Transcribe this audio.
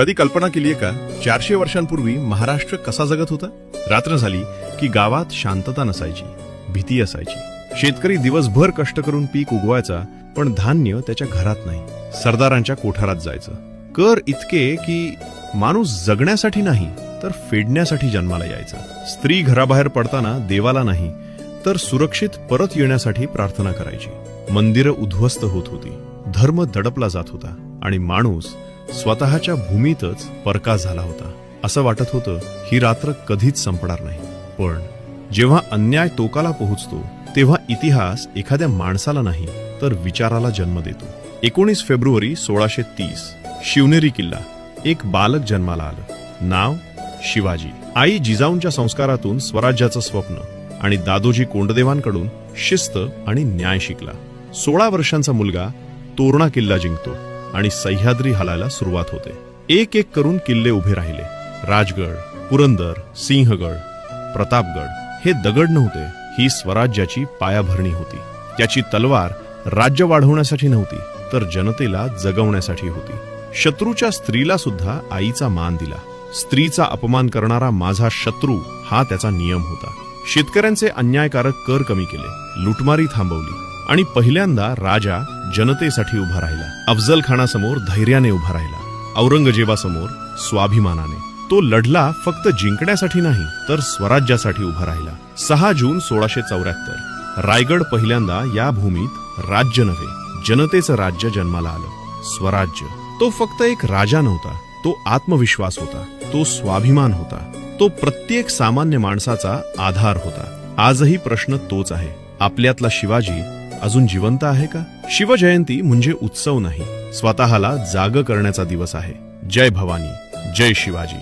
कधी कल्पना केलीये का 400 वर्षांपूर्वी महाराष्ट्र कसा जगत होता? रात्र झाली की गावात शांतता नसायची, भीती असायची. शेतकरी दिवसभर कष्ट करून पीक उगवायचा, पण धान्य त्याच्या घरात नाही, सरदारांच्या कोठारात जायचं. कर इतके की माणूस जगण्यासाठी नाही तर फेडण्यासाठी जन्माला यायचा. स्त्री घराबाहेर पडताना देवाला नाही तर सुरक्षित परत येण्यासाठी प्रार्थना करायची. मंदिरं उद्ध्वस्त होत होती, धर्म दडपला जात होता आणि माणूस स्वतःच्या भूमीतच परका झाला होता. असं वाटत होतं ही रात्र कधीच संपणार नाही. पण जेव्हा अन्याय टोकाला पोहोचतो तेव्हा इतिहास एखाद्या माणसाला नाही तर विचाराला जन्म देतो. 19 फेब्रुवारी 1630 शिवनेरी किल्ला. एक बालक जन्माला आलं, नाव शिवाजी. आई जिजाऊंच्या संस्कारातून स्वराज्याचं स्वप्न आणि दादोजी कोंडदेवांकडून शिस्त आणि न्याय शिकला. 16 वर्षांचा मुलगा तोरणा किल्ला जिंकतो आणि सह्याद्री हलायला सुरुवात होते. एक एक करून किल्ले उभे राहिले. राजगड, पुरंदर, सिंहगड, प्रतापगड हे दगड नव्हते, ही स्वराज्याची पायाभरणी होती. त्याची तलवार राज्य वाढवण्यासाठी नव्हती तर जनतेला जगवण्यासाठी होती. शत्रूच्या स्त्रीला सुद्धा आईचा मान दिला. स्त्रीचा अपमान करणारा माझा शत्रू हा त्याचा नियम होता. शेतकऱ्यांचे अन्यायकारक कर कमी केले, लुटमारी थांबवली आणि पहिल्यांदा राजा जनतेसाठी उभा राहिला. अफजल खानासमोर धैर्याने उभा राहिला, औरंगजेबासमोर स्वाभिमानाने. तो लढला फक्त जिंकण्यासाठी नाही तर स्वराज्यासाठी उभा राहिला. 6 जून 1674 रायगड पहिल्यांदा या भूमीत राज्य नव्हे जनतेचं राज्य जन्माला आलं. स्वराज्य. तो फक्त एक राजा नव्हता, तो आत्मविश्वास होता, तो स्वाभिमान होता, तो प्रत्येक सामान्य माणसाचा आधार होता. आजही प्रश्न तोच आहे, आपल्यातला शिवाजी अजून जिवंत आहे का? शिवजयंती म्हणजे उत्सव नाही, स्वतःला जाग करण्याचा दिवस आहे. जय भवानी, जय शिवाजी.